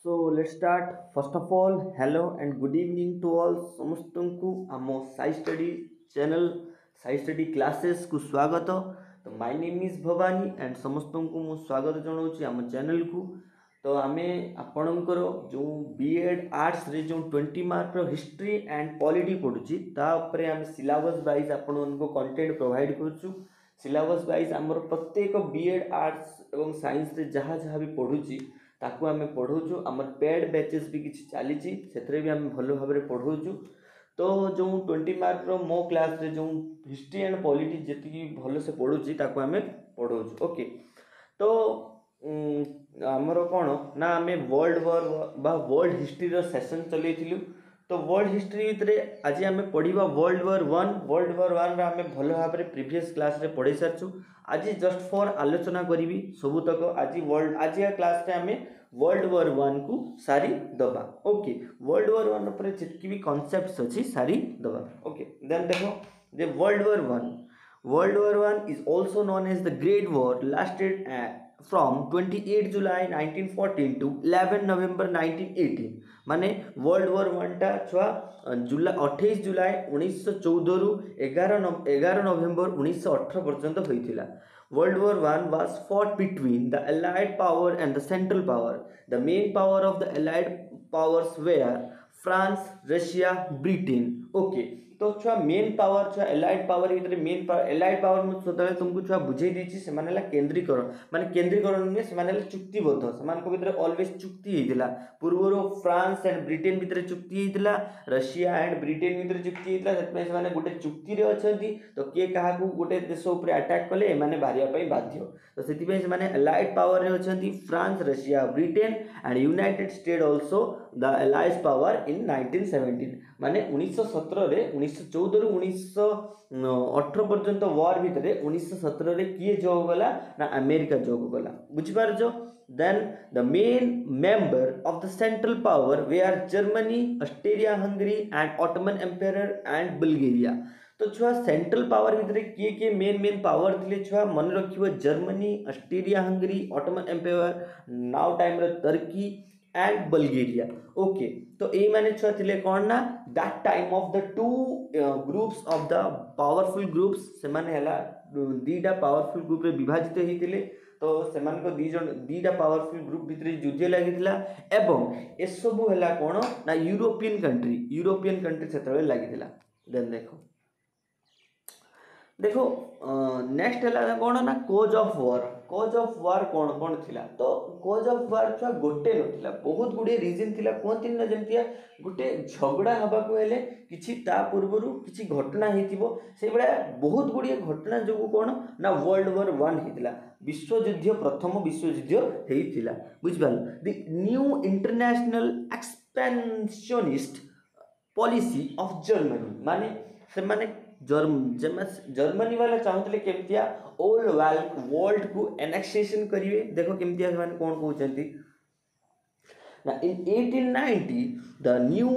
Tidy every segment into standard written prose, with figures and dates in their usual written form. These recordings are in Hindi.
So let's start. First of all, hello and good evening to all. समस्तंकु आम Sai study channel Sai study classes को स्वागत। तो my name is Bhavani and समस्तंकु मु स्वागत जनाऊँ आम चैनल को। तो आमे आपणकर जो बीएड आर्ट्स रे जो 20 मार्क रो हिस्ट्री एंड पॉलिटी पढ़ुची ता उपरे आमे सिलेबस वाइज आपण को कंटेंट प्रोवाइड करछु। सिलेबस वाइज आमर प्रत्येक बीएड आर्ट्स एवं साइंस रे जहाँ जहाँ भी पढ़ुची ताकू आम पढ़ाऊँ। आम पेड बैचेस भी किसी चली भी आम भल भाव में पढ़ाऊँ। तो जो 20 मार्क रो मो क्लास रे जो हिस्ट्री एंड पॉलिटी जी भल से पढ़ुची ताकू आम पढ़ाऊँ। ओके, तो आमर कौन ना आम वर्ल्ड वॉर बा वर्ल्ड हिस्ट्री रो सेशन चलू। तो वर्ल्ड हिस्ट्री भितर आज आम पढ़ा वर्ल्ड वॉर वन आम भल भाव में प्रीवियस क्लास रे पढ़ी सारचु। आज जस्ट फॉर आलोचना करी सबूतक आज क्लास रे आम वर्ल्ड वॉर वन को सारी दबा। ओके, वर्ल्ड वॉर वन पर जितकी भी कॉन्सेप्ट्स अच्छी सारी दबा। ओके, देन देखो जे world war one is also known as the great war lasted from 28 July 1914 to 11 November 1918। माने वर्ल्ड वॉर वन टा छुआ 28 जुलाई 1914 रु 11 नवेम्बर 1918 पर्यंत होइथिला। World war one was fought between the allied power and the central power. The main power of the allied powers were France, Russia, Britain. Okay, तो छुआ मेन पावर छुआ एलाइड पावर भितर मेन पावर एलाइड पावर मु सदाले तुमको छुआ बुझेई देछि से मानेला केंद्रीकरण। माने केंद्रीकरण ने से मानेला चुक्तिबद्ध समान को भितर ऑलवेज चुक्ति हेतिला। पूर्वरो फ्रांस एंड ब्रिटेन भितर चुक्ति हेतिला, रशिया एंड ब्रिटेन भितर चुक्ति हेतिला। सेतमे से माने गुटे चुक्ति रे अछंती तो के काहा को गुटे देश ऊपर अटैक कले माने भारिया पई बाध्य। तो सेति पे से माने एलाइड पावर रे अछंती France, Russia, Britain and United State also the allied power in 1917। माने 1917 रे 1914 रु 1918 पर्यंत वॉर भितर 1917 रे किए जोग गला ना अमेरिका जोग गला। बुझी पारजो। Then the main member of the central power they are Germany, Australia, Hungary and Ottoman empire and Bulgaria. तो छुआ सेंट्रल पावर भितर किए मेन पावर थिले छुआ मन रखिबो Germany, Australia, Hungary, Ottoman empire, now time रे तुर्की एंड बुल्गारिया। ओके, तो ये माने छुआ थिले कोन ना that time of the two groups of the powerful groups से माने हला दीटा पावरफुल ग्रुप रे विभाजित हेतिले। तो सेमान को दीटा पावरफुल ग्रुप भितर युद्ध लागिथिला एवं ए सब हला कोन ना यूरोपियन कंट्री सेतले लागिथिला। देन देखो नेक्स्ट है कौन ना कोज ऑफ वार कौन थिला। तो कोज ऑफ वार छुआ गोटे नथिला, बहुत गुडे रीजन थिला। कहती ना जमतिया गोटे झगड़ा हवा को हेले किछि ता पूर्वरु किछि घटना हेतिबो से बडा बहुत गुडे घटना जोगु कौन ना वर्ल्ड वॉर वन हेतिला। प्रथम विश्व युद्ध हेतिला। बुझबाल the new international expansionist policy of Germany. माने से माने जर्मनी वाला चाहते केमतिया ओल्ड वर्ल्ड को एनेक्सेशन करिवे। देखो केमतिया माने कोन कहउचंती ना in 1890 the new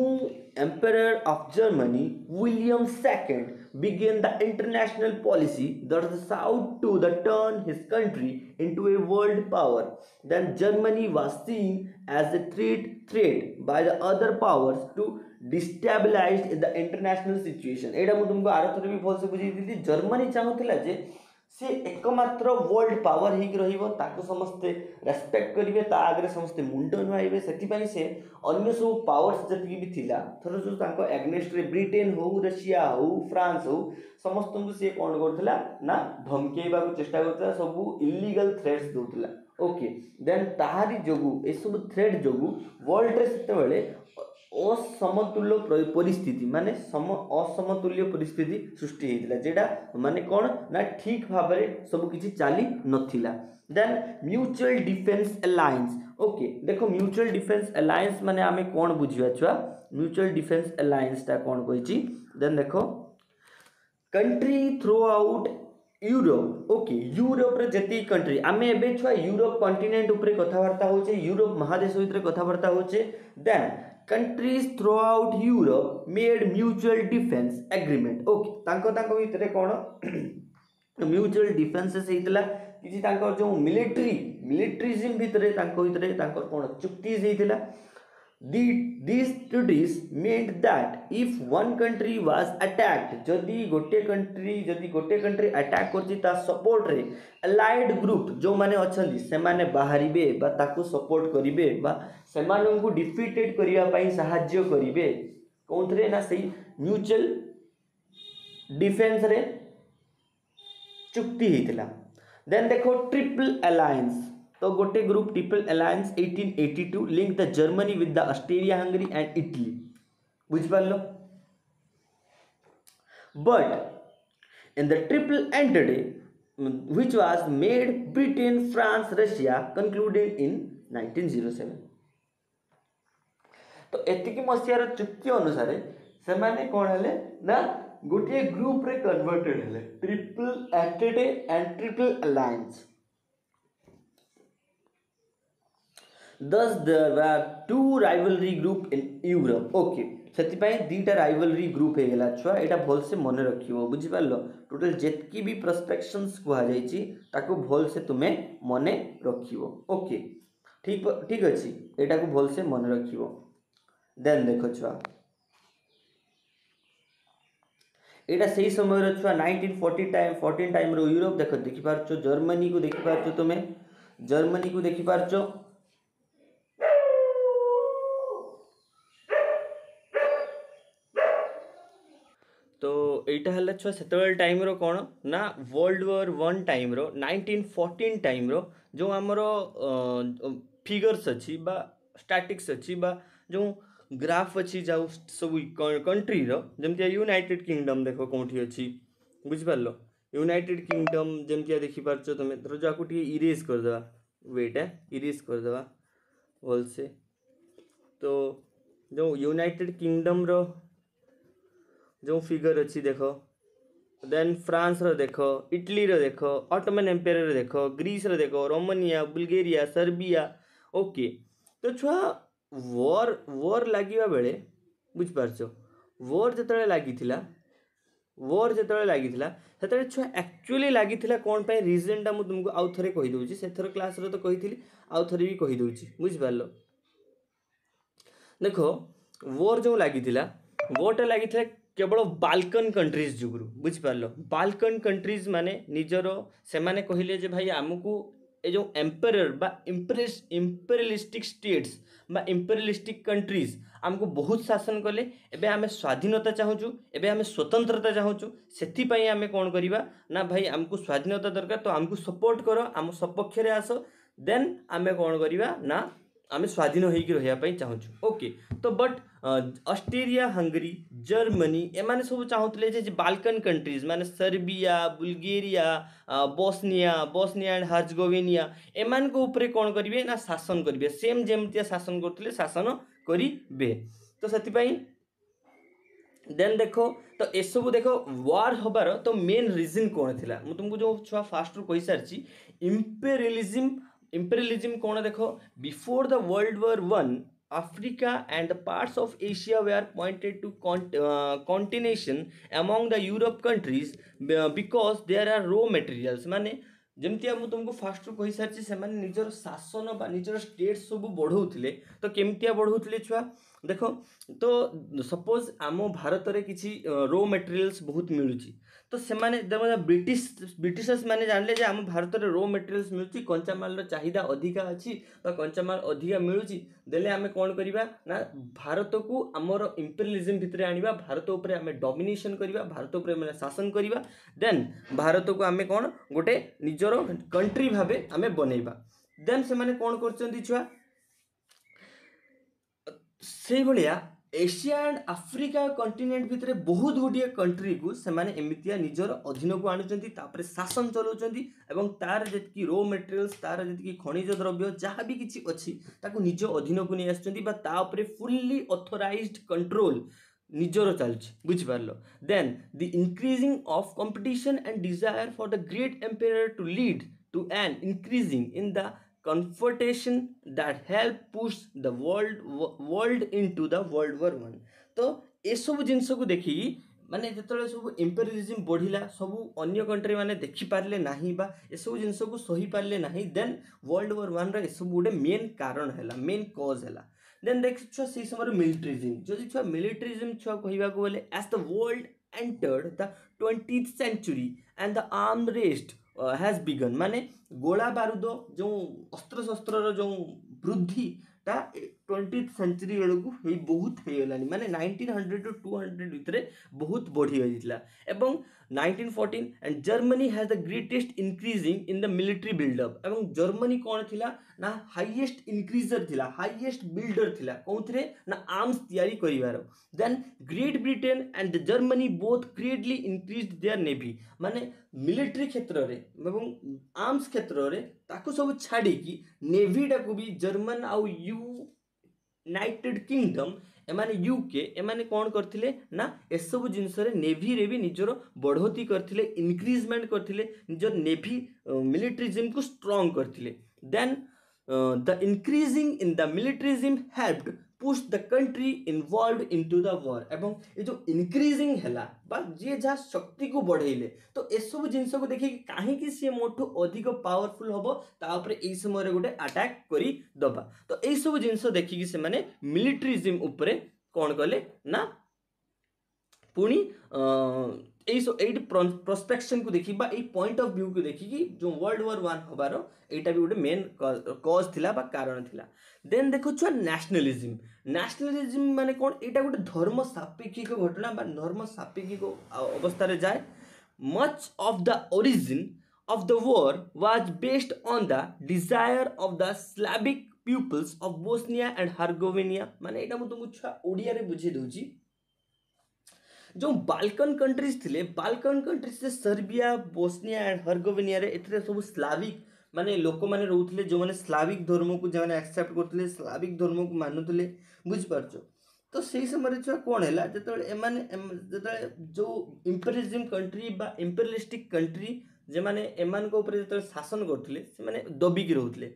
emperor of Germany William II began the international policy that sought to turn his country into a world power. Then Germany was seen as a threat by the other powers to destabilize the international situation। एडा मु तुमको आरथरे भी भल से बुझेई दिली। जर्मनी चाहूला जे से एकमात्र वर्ल्ड पावर ही रहिबो, ताको समस्ते रेस्पेक्ट करिवे, ता आगरे समस्ते मुंड नुआइबे। सेति पई से अन्य सब पावर्स जति भी थिला थरो जो ताको एग्नेस्ट रे ब्रिटेन हो, रशिया हो, फ्रांस हो, समस्त को से कोन करथला ना धमकेइबा को चेष्टा करथला, सब इलीगल थ्रेट्स दोथला। ओके, देन ताहारी जोगु ए सब थ्रेट जोगु वर्ल्ड रे सेते बेले असमतुल्य परिस्थिति माने असमतुल्य परिस्थिति सृष्टि हेतिला, जेडा माने कोन ना ठीक भाबरे सब किछि चाली नथिला। Then mutual defence alliance. Okay, देखो म्यूचुअल डिफेंस अलायंस माने आमे कोन बुझिया छुआ म्यूचुअल डिफेंस अलायंस ता कोन कहिछि। देन देखो country throughout Europe. Okay, Europe रे जति कंट्री आमे एबे छुआ यूरोप कॉन्टिनेंट ऊपर कथावार्ता होचे, यूरोप महादेश भितर कथावार्ता होचे। Then countries throughout Europe made mutual defense agreement। Okay, तांको भितर कोन म्यूचुअल डिफेंसेस हेतिला किसी तांकर जो मिलिट्रीजिम भितर कौन चुक्ति होइतिला। These treaties meant that if one country was attacked, जदि गोटे कंट्री अटैक करछि ता सपोर्ट रे allied group जो माने अछंती से माने बाहरिबे बा ताकू सपोर्ट करिवे बा सेमानन को डिफीटेड करिया पई सहाय्य करिवे कोनथरे ना सही म्यूचुअल डिफेंस रे चुक्ति हितला। देन देखो ट्रिपल अलायंस, तो गोटे group triple alliance 1882 link the Germany with the Australia Hungary and Italy, बुझ पारलो। But in the triple entity which was made Britain France Russia concluded in 1907। तो एतिकी मसियार चुक्ति अनुसार से माने कोन हेले ना गोटे ग्रुप रे कन्वर्टेड हेले triple entity and triple alliance. Thus there were two rivalry group in Europe। Okay सेति पई दीटा राइवलरी ग्रुप हे गेला छुआ, एटा भल से मन रखियो, बुझि पारलो। टोटल जेतकी भी प्रोस्पेक्शंस को आ जाईची ताको भल से तुमे मने रखियो। ओके ठीक अछि, एटा को भल से मन रखियो। देन देखो छुआ एटा सही समय रे छुआ 1914 टाइम रो यूरोप देखि पारछो, जर्मनी को देखि पारछो, तुमे जर्मनी को देखि पारछो। तो एटा हल्ला छुआ सेतवेल टाइम रो कोन ना वर्ल्ड वॉर 1 टाइम रो 1914 टाइम रो जो हमरो फिगर्स अछि बा स्टैटिक्स अछि बा जो ग्राफ अछि जाउ सब कंट्री रो जेमतिया यूनाइटेड किंगडम देखो कोठी अछि, बुझ पारलो। यूनाइटेड किंगडम जेमतिया देखि पारछो तमे तो जाकू टी इरेज कर देबा, वेट है इरेज कर देबा होल से। तो जो यूनाइटेड किंगडम रो जो फिगर अच्छी देखो, देन फ्रांस रो देखो, इटली रो देखो, ऑटोमन एम्पायर रो देखो, ग्रीस रो देखो, रोमानिया, बुल्गारिया, सर्बिया। ओके तो छुआ वॉर लागिवा बेले बुझ पारछो वॉर जतले लागिथिला सेतले छुआ एक्चुअली लागिथिला कोन पे रीजन टा मु तुमको आउ थरे कहि दोछि, सेथर क्लास रो तो कहिथिली आउ थरे भी कहि दोछि, बुझ पारलो। देखो वॉर जो लागिथिला वॉर लागिथिला केवल बाल्कन कंट्रीज जुगुरु, बुझ पारलो। बाल्कन कंट्रीज माने निजरो से माने कहिले जे भाई हमकू ए जो एम्पायर बा इंपेरियलिस्टिक स्टेट्स बा इंपेरियलिस्टिक कंट्रीज हमको बहुत शासन कले, एबे हमें स्वाधीनता चाहूचु, एबे हमें स्वतंत्रता चाहूचु, सेथि पई हमें कोन करिबा ना भाई हमको स्वाधीनता दरकार, तो हमको सपोर्ट करो, हम सपक्ष रे आसो, देन हमें कोन करिबा ना आमे स्वाधीन होइकी रहिया पई चाहूचु। ओके तो बट ऑस्ट्रेलिया हंगरी जर्मनी एमाने सब चाहूतले जे बाल्कन कंट्रीज माने सर्बिया, बुल्गारिया, बोस्निया एंड हर्जगोविनिया एमान को ऊपर कोन करिवे ना शासन करिवे, सेम जेमतिया शासन करथले शासन करिवे। तो सेति पई देन देखो तो ए सब देखो वार हबार तो मेन रीजन कोन थिला, मु तुमको जो छुआ फास्ट रू कहि सारची imperialism कौन देखो before the world war 1 Africa and parts of Asia were pointed to continuation among the Europe countries because there are raw materials। माने जमती मु तुमको फास्ट रू कहि सारची से माने निजर शासन बा निजर स्टेट सब बढ़ौथिले, तो केमतिया बढ़ौथिले छुआ देखो। तो सपोज आम भारत रे किछि रॉ मटेरियल्स बहुत मिलुची, तो से माने ब्रिटिशर्स माने जानले जे आम भारत रे रॉ मटेरियल्स मिलुची, कंचा माल रो चाहिदा अधिका अछि, तो कंचा माल अधिका मिलुची देले आमे कोन करिबा ना भारत को हमर इंपेरियलिज्म भितरे आनिबा, भारत ऊपर आमे डोमिनेशन करिबा, भारत ऊपर माने शासन करिबा, देन भारत को आमे कोन गोटे निजरो कंट्री भाबे आमे बनेइबा। देन से माने कोन करचंदी छुआ से भलिया एशिया एंड आफ्रिका कंटिनेंट भितरे बहुत गुडिया कंट्री को से माने एमितिया निजर अधीन को आनुचंती, तापरे शासन चलाउचंती एवं तार जेतकी रॉ मटेरियल्स तार जेतकी खनिज द्रव्य जहाँ भी किछि अछि ताको निज अधीन को नै आछंती बा ता ऊपर फुल्ली ऑथराइज्ड कंट्रोल निजर चलछि, बुझ पारलो। Then the increasing of competition and desire for the great empire to lead to an increasing in the confrontation that help push the world into the World War 1। तो ये सब जिनस को देखी माने जेतले सब इंपेरियलिज्म बढ़िला सब अन्य कंट्री माने देखि पारले नाही बा ए सब जिंस को सही पारले नाही देन वर्ल्ड वॉर 1 रे ए सब गुडे मेन कारण हैला मेन कॉज हैला देन देख छुआ से समय मिलिटरिज्म जदि छुआ मिलिटरिज्म छुआ कहबा को बोले as the world entered the 20th century and the arm race has begun माने गोला बारूद जो अस्त्र शस्त्र जो वृद्धि ता 20th century बेलू बहुत हो गलानी माने 1900 to 200 भितर बहुत बढ़ी जाइतला एवं 1914 and Germany has the greatest increasing in the military buildup एवं जर्मनी कौन थिला ना हाईएस्ट इंक्रीजर थिला हाईएस्ट बिल्डर थिला कोथरे ना आर्म्स तैयारी करिवार then great Britain and Germany both greatly increased their navy माने मिलिटरी क्षेत्र रे एवं आर्म्स क्षेत्र रे ताको सब छाड़ी की नेवी टा को भी जर्मन आउ यूनाइटेड किंगडम एमाने यूके एमाने कौन करथिले ना एसबु जिनस रे नेवी रे भी निजर बढ़ोती करथिले इंक्रीजमेंट करथिले निजर नेवी मिलिटरिज्म को स्ट्रांग करथिले then the increasing in the militarism helped push the country involve into the war एवं ये जो इंक्रीजिंग हैला बा जे जा शक्ति को बढ़ेले तो ए सब जिंस को देखि काहे कि से मोठो अधिक पावरफुल होबो ता ऊपर ए समय रे गोटे अटैक करी दबा तो ए सब जिंस देखि कि से माने मिलिटरिज्म ऊपर कोन कले ना पुणी एट प्रोस्पेक्शन को देखी बा पॉइंट ऑफ व्यू को देखी कि जो वर्ल्ड वॉर 1 हबार एटा भी गोटे मेन कॉज थिला बा कारण थिला देन देखो छुआ नेशनलिज्म माने कोन एटा गोटे धर्म सापेक्षिक घटना बा धर्म सापेक्षिक अवस्था रे जाए much of the origin of the war was based on the desire of the Slavic peoples of Bosnia and Herzegovina माने एटा मु तुमको छुआ ओडिया रे बुझे दोजी जो बाल्कन कंट्रीज थिले बाल्कन कंट्रीज से सर्बिया बोस्निया एंड हर्जेगोविना रे एतरे सब स्लाविक माने लोक माने रहउथिले जो माने स्लाविक धर्म को जे माने एक्सेप्ट करथिले स्लाविक धर्म को मानुथिले बुझ पारछो तो सेही समय छुआ कोन हैला जतले एमाने जतले जो इंपेरियलिज्म कंट्री बा इंपेरियलिस्टिक कंट्री जे माने एमान को ऊपर जतले शासन करथिले से माने दबी के रहउथिले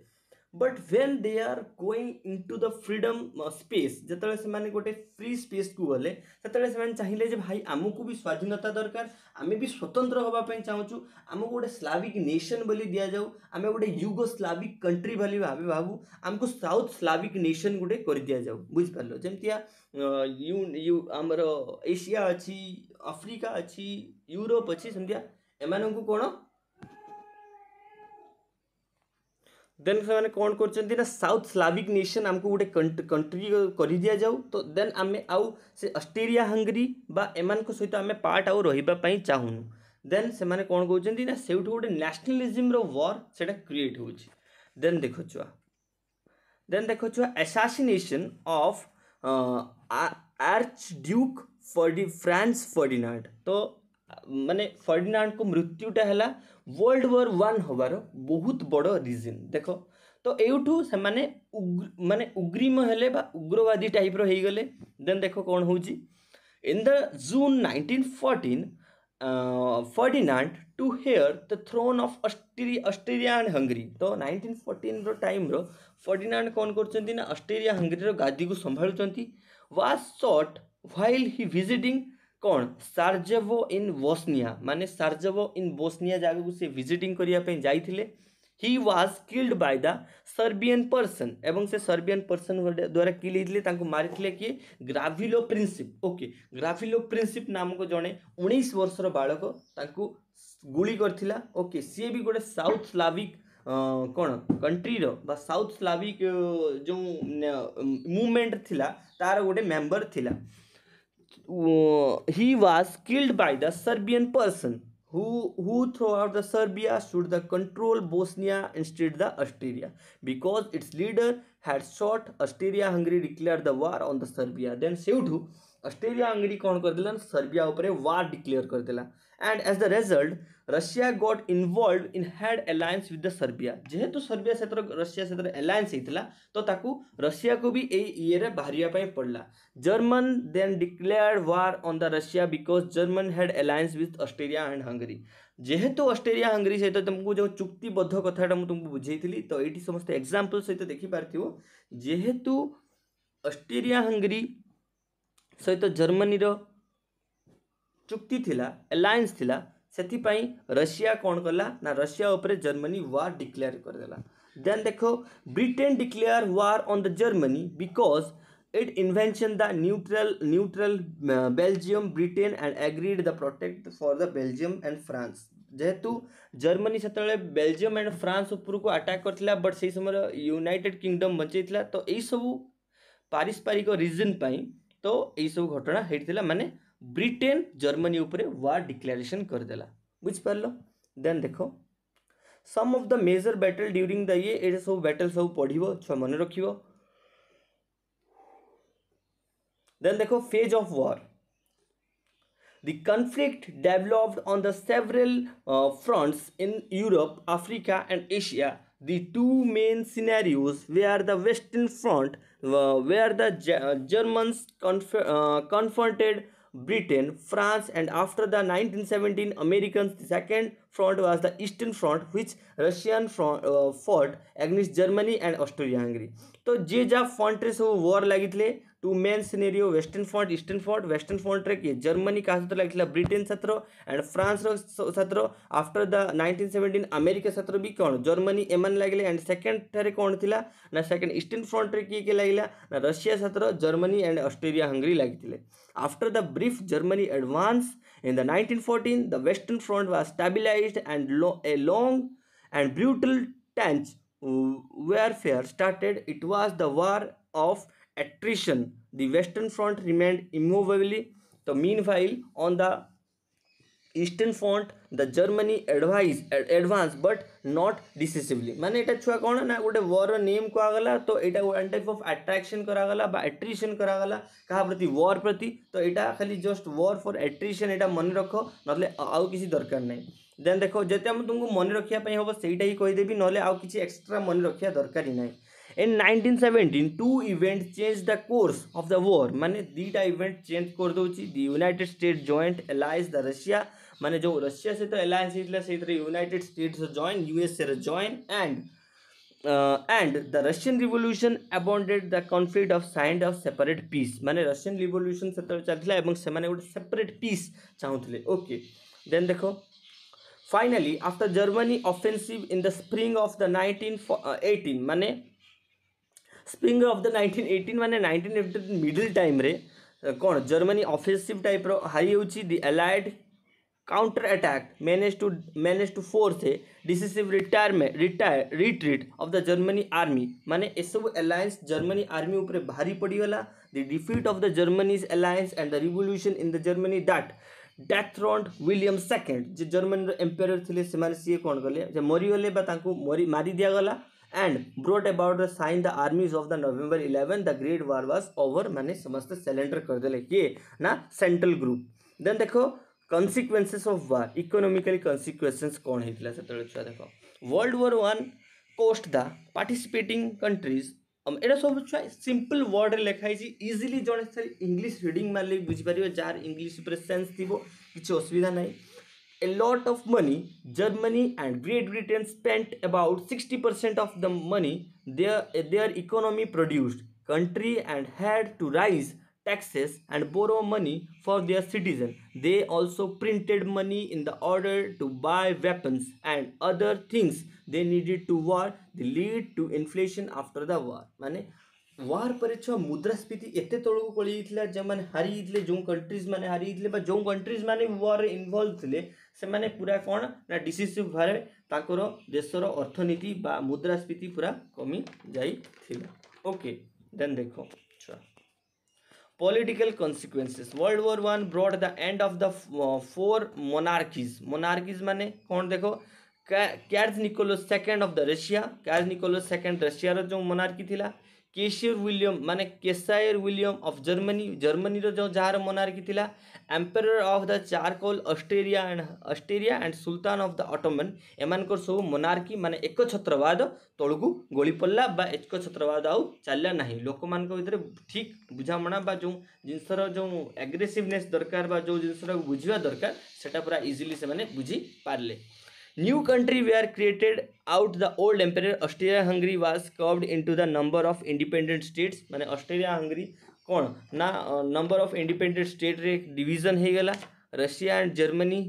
but when they are going into the freedom space जतले से माने गोटे फ्री स्पेस को गले ततले से माने चाहिए जे भाई आमको भी स्वाधीनता दरकार आमे भी स्वतंत्र होबा पई चाहूछु आमको गोटे स्लाविक नेशन बोली दिया जाऊ आमे गोटे युगोस्लाविक कंट्री बोली भाबू आमको साउथ स्लाविक नेशन गोटे कर दिया जाऊ बुझ पालो जेमतिया यू हमर एशिया अछि अफ्रीका अछि यूरोप अछि समथिया एमानंकु कोन देन से कौन कर साउथ स्लाविक नेशन आमको गोटे कंट्री कर दिया जाऊ तो देन आमे आउ से ऑस्ट्रेलिया हंगरी बा एमान को सहित आमे पार्ट आउ रहिबा पई चाहुनु देन से माने कौन कहउछन्ती ना सेउठ गोटे नेशनलिज्म रो वॉर सेटा क्रिएट होउछि देन देखो छुआ assassination of arch Duke France Ferdinand तो माने फर्डिनांड को मृत्युटा हैला वर्ल्ड वॉर 1 होबार बहुत बड़ रीजन देखो तो एउठू से माने उग्रीम हेले बा उग्रवादी टाइप रो हे गले देन देखो कौन होउची in the June 1914 Ferdinand to heir the throne of Australia and Hungary तो 1914 रो टाइम रो फर्डिनांड कौन करचंती ना ऑस्ट्रेलिया हंगरी रो गादी को संभाळुचंती was shot while he visiting कौन सार्जेवो इन बोस्निया माने सार्जेवो इन बोस्निया जगह को से विजिटिंग करिया पे जाइथिले he was killed by the Serbian person एवं से सर्बियन पर्सन द्वारा किल होइथिले तांको मारिथिले कि ग्राविलो प्रिंसिप ओके ग्राविलो प्रिंसिप नाम को जणे 19 वर्षर बालक तांको गुली करथिला ओके सी भी गोटे साउथ स्लाविक कौन कंट्री रो बा साउथ स्लाविक जो मूवमेंट थिला तार गोटे मेंबर थिला he was killed by the Serbian person who throughout the Serbia should the control Bosnia instead the Austria because its leader had shot Austria-Hungary declared the war on the Serbia then सेउठू Austria-Hungary कौन कर दिला सर्बिया ऊपर वार डिक्लेयर कर दिला and as the result Russia got involved in had alliance with the Serbia जेहेतु सर्बिया क्षेत्र रशिया क्षेत्र alliance हेतला तो ताकू रशिया को भी ए ईयर रे बाहरिया पय पड़ला German then declared war on the Russia because German had alliance with Austria and Hungary जेहेतु ऑस्ट्रेलिया हंगरी सहित तुमको जो चुक्तिबद्ध कथाटा मु तुमको बुझेइथिली तो एठी समस्त एग्जांपल सहित देखि पारथिबो जेहेतु ऑस्ट्रेलिया हंगरी सहित जर्मनी रो चुक्ति थिला अलायंस थिला सेथिपाई रशिया कौन कला ना रशिया उपरे जर्मनी वार डिक्लेयर कर देला। देन देखो Britain declare war on the Germany because it invention the neutral Belgium Britain and agreed the protect for the Belgium and France जेहेतु जर्मनी से बेल्जियम एंड फ्रांस ऊपर को अटैक करथिला बट से समय यूनाइटेड किंगडम बचैथिला तो यही सब पारस्परिक रीजन पाई तो यही सब घटना होता माने ब्रिटेन जर्मनी ऊपर वार डिक्लेरेशन करदेला बुझ पारलो। देन देखो some of the major battle during the ये सब बैटल सब पढ़िबो छ मन रखिबो। Then देखो phase of war. The conflict developed on the several fronts in Europe, Africa, and Asia. The two main scenarios were the Western Front, where the Germans confronted Britain, France, and after the 1917 Americans, the second front was the Eastern Front, which Russian fought against Germany and Austria-Hungary. तो जे जा फ्रंट रे सब वॉर लगी two main scenario western front eastern front western front रे किए जर्मनी का सहित लगी ब्रिटेन सत्र एंड फ्रांस सत्र आफ्टर द 1917 अमेरिका सत्र भी कौन जर्मनी एमन लगे एंड सेकेंड ठारे कौन थिला ना सेकेंड ईस्टर्न फ्रंट रे किए लगिला ना रशिया सत्र जर्मनी एंड ऑस्ट्रेलिया हंगरी लगी। After the brief Germany advance in the 1914 the western front was stabilized and a long and brutal trench warfare started. It was the war of attrition. The western front remained immovably. So meanwhile on the eastern front the Germany advanced but not decisively माने एटा छुआ कौन ना गोटे वॉर नेम को आगला तो एटा वन टाइप ऑफ अट्रैक्शन करागला बा एट्रिशन करागला कहा प्रति वॉर प्रति तो एटा खाली जस्ट वॉर फॉर एट्रिशन एटा मन रखो नले आउ किसी दरकार नहीं। देन देखो जते हम तुमको मन रखिया पई होबो सेटा ही कहि देबी नले आउ किसी एक्स्ट्रा मन रखिया दरकार ही नहीं। In 1917 two events changed the course of the war माने दीटा इवेंट चेंज कर दोची the United States joint allies the Russia माने जो रशिया से तो अलायंस हितला से इतरे यूनाइटेड स्टेट्स जॉइन यूएस से join and the Russian revolution abandoned the conflict of signed of separate peace माने रशियन रिवोल्यूशन से चलथिला एवं से माने गोटे सेपरेट पीस चाहुथिले। ओके देन देखो finally after Germany offensive in the spring of the 1918 माने स्प्रिंग ऑफ द 1918 माने 1918 मिडिल टाइम रे कौन जर्मनी ऑफेंसिव टाइप रो हारी होची the allied counter attack manage to force a decisive retreat of the Germany army माने ए सब अलायंस जर्मनी आर्मी ऊपर भारी पड़ीगला the defeat of the Germany's alliance and the revolution in the Germany that dethroned William second जे जर्मनी एम्पायर थे से सी कौन कले मरीगले मारी दिगला and brought about the sign the armies of the November 11 the great war was over माने समस्त सरेंडर करदेले किए ना सेंट्रल ग्रुप। देन देखो consequences of war economically consequences कौन होता से छुआ देख world war 1 cost the participating countries एटा सब छुआ सिंपल वर्ड रे लिखाई इजिली जने सारी इंग्लिश रीडिंग मारले बुझी पारिबो जार इंग्लिश ऊपर सेंस थिबो किछि असुविधा नाही। A lot of money Germany and Great Britain spent about 60% of the money their economy produced country and had to raise taxes and borrow money for their citizens. They also printed money in the order to buy weapons and other things they needed to war. They lead to inflation after the war. माने वार पर छ मुद्रास्फीति एते तळको कोली इतला जे माने हारी इतले जो कंट्रीज माने हारी इतले बा जो कंट्रीज माने वार रे इन्वॉल्व थिले से माने पूरा कोन ना डिसिसिव भारे ताकर देशर अर्थनीति बा मुद्रास्फीति पूरा कमी जाई थिला। ओके देन देखो Political consequences. World War I brought the end of the 4 monarchies. Monarchies माने कौन देखो कैर्ज Nicholas second of the Russia कैर्ज Nicholas second Russia रो जो मोनार्की थिला केशियर विलियम माने केसायर विलियम ऑफ जर्मनी रो जो जार मोनार्की थिला emperor of the charcoal Australia and sultan of the Ottoman एमान को सब मोनार्की माने एक छत्रवाद तळकू गोली पल्ला बा एक छत्रवाद आउ चलला नाही लोक मान को भीतर ठीक बुझामणा बा जो जिनसर जो एग्रेसिवनेस दरकार बा जो जिनसर बुझिवा दरकार सेटा पूरा इजीली से माने बुझी Parle. New country were created out the old empire. Austria-Hungary was carved into the number of independent states. माने Austria-Hungary कौन ना number of independent state रे division हे गला Russia and Germany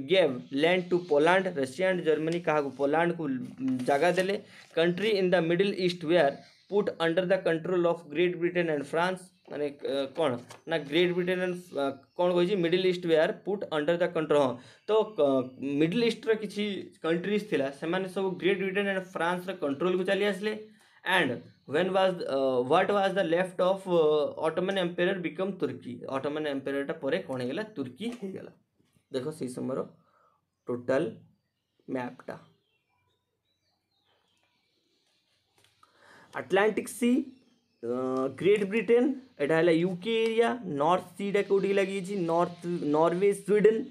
gave land to Poland Russia and Germany क्या पोलैंड को जगह देले country in the middle east were put under the control of Great Britain and France माने कौन ना ग्रेट ब्रिटेन एंड कौन कही middle east were put under the control हाँ तो मिडिल ईस्ट रो किसी कंट्रीज थिला से माने सब ग्रेट ब्रिटेन एंड फ्रांस रो कंट्रोल को चली आसले and when was what was the left of Ottoman Empire become Turkey Ottoman Empire टा परे कौन हेगला तुर्की हेगला देखो से समय टोटल मैप टा अटलांटिक सी ग्रेट ब्रिटेन एटा हला यूके एरिया नॉर्थ सी टा कोडी लगी छी north Norway Sweden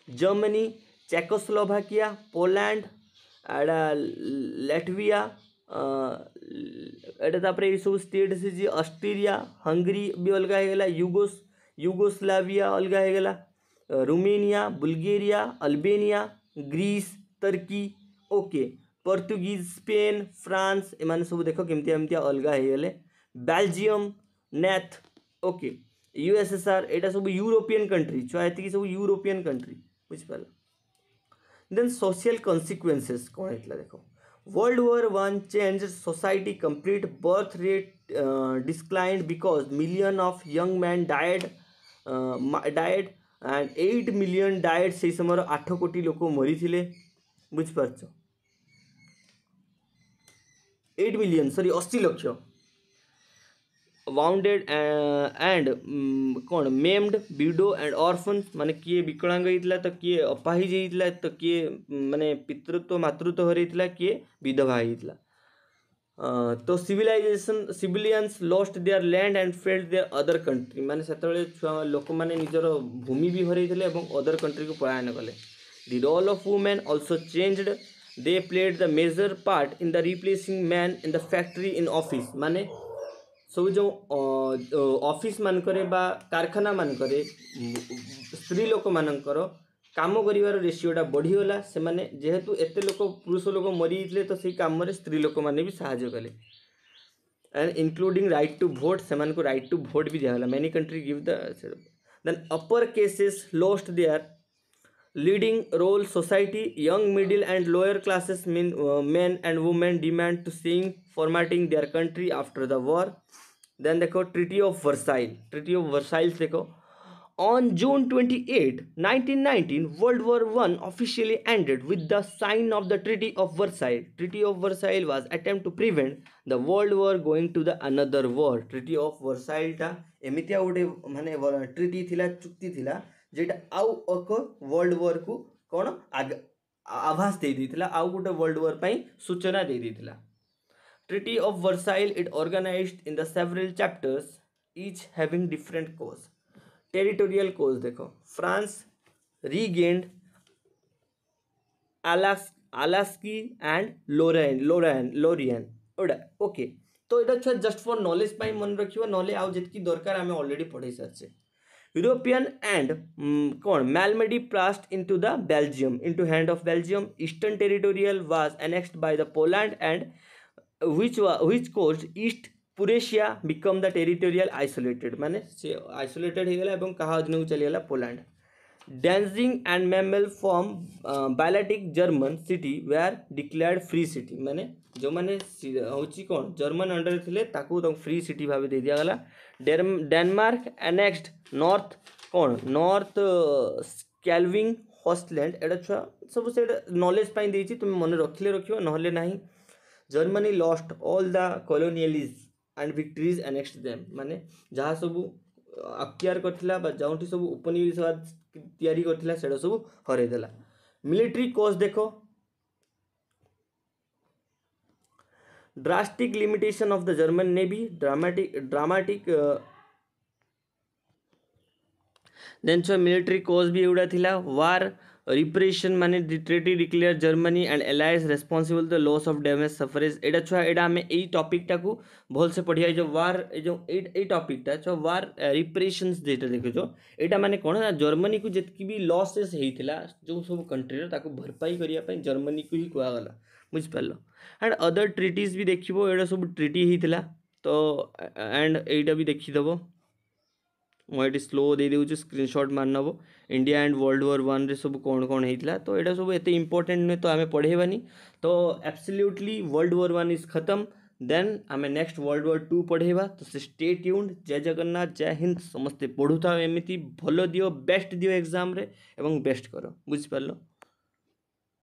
Germany Czechoslovakia Poland एटा लैटविया एटा तापरे ये सब स्टेट से जी ऑस्ट्रेलिया हंगरी भी अलग हेगला युगोस्लाविया अलग हेगला रोमानिया बुल्गारिया अल्बेनिया ग्रीस तुर्की ओके पोर्तुगीज स्पेन फ्रांस एमाने सब देख केमती एमती अलग हेगले बेल्जियम नेथ ओके यूएसएसआर एटा सब यूरोपियन कंट्री छुआ एति सब यूरोपियन कंट्री बुझ पाल देन सोशल कॉन्सिक्वेंसेस कौन हेतला देखो World War I changed society. Complete birth rate declined because million of young men died and 8 million died से समय 8 कोटी लोक मरी थिले बुझ पारछ 8 million sorry 80 lakh bounded and कौन मेम्ड विडो एंड ऑर्फन माने किए विकलांग होइतला तो किए अपाहिज होइतला तो किए माने पितृत्व मातृत्व हरैतला किए विधवा होइतला तो civilization civilians lost their land and fled their other country माने सेतबेले लोक माने निजर भूमि भी हरैतले एवं अदर कंट्री को पलायन कले the role of women also changed they played the major part in the replacing man in the factory in office माने सब जो ऑफिस मानकरे बा कारखाना मानकरे स्त्री लोक मानकर काम करिवार रेशियोटा बढ़ीगला से माने जेहेतु एते लोक पुरुष लोक मरी जाइतले तो सही काम रे स्त्री लोक माने भी सहायता कले and including right to vote से मानको राइट टू वोट भी दियाला many country give the then upper cases lost their leading role society young middle and lower classes mean men and women demand to seeing formatting their country after the war. Then देखो ट्रीटी ऑफ वर्साइल देखो on June 28, 1919 World War I officially ended with the sign of the Treaty of Versailles. Treaty of Versailles was attempt to prevent the World War going to the another war. Treaty of Versailles टा एमितिया गोटे माने ट्रीटी थिला चुक्ति थिला जेटा आउ एक वर्ल्ड वॉर को कौन आभास दे देथिला आउ गोटे वर्ल्ड वॉर पई सूचना दे देथिला Treaty of Versailles it organized in the several chapters each having different cause. Territorial cause देखो France regained Alaska and Lorraine ओडा ओके तो एटा छ जस्ट फॉर नॉलेज पाई मन रखियो नॉलेज आउ जतकी दरकार हमें ऑलरेडी पढ़ै सारछे European and कौन Malmedy passed into the Belgium into hand of Belgium. Eastern territorial was annexed by the Poland and which caused East Prussia become the territorial isolated माने से isolated हो गला एवं कहा अधीन को चली गला Poland Danzig and Memel from Baltic German city were declared free city माने जो माने होची कौन जर्मन अंडर थिले ताकू तो फ्री सिटी भाबे दे दिया गला डेनमार्क annexed नॉर्थ कौन नॉर्थ स्कैल्विंग हॉस्टलैंड एटा छुआ सब से नॉलेज पाई देछि तुम मन रखिले रखियो नहले नाही Germany lost all the colonialist and victories annexed them माने जहाँ सब अक्तियार करथिला बा जाउंटी सब उपनिवेशवाद तैयारी करथिला सेडा सब हरै देला मिलिट्री कॉज देखो drastic limitation of the German navy dramatic then so military cause भी एवडा थिला war repression माने treaty declare Germany and allies responsible the loss of damage suffered एडा छुआ एडा हमें एई टॉपिक टा को भल से पढ़िया जो war जो एई टॉपिक टा जो war reparations जेटा देखो जो एडा माने कोन ना जर्मनी को जतकी भी लॉसेस हेइथिला जो सब कंट्री रे ताको भरपाई करिया पई जर्मनी को ही कुआ गला बुझ पालो एंड अदर ट्रीटीज भी देखिबो एडा सब ट्रीटी हेइथिला तो एंड एइटा भी देखि दबो मुझे स्लो दे दूँ स्क्रीनशॉट मारनब इंडिया एंड वर्ल्ड वॉर 1 रे सब कौन कौन होता तो यहाँ सब एत इंपोर्टेंट नुहे तो आम पढ़ेबानी तो एब्सोल्युटली वर्ल्ड वॉर 1 इज खत्म देन आम नेक्स्ट वर्ल्ड वॉर 2 पढ़ेबा तो से स्टे ट्यून्ड जय जगन्नाथ जय हिंद समस्ते पढ़ुता एमती भल दियो बेस्ट दियो एग्जाम रे एवं बेस्ट करो बुझिपार।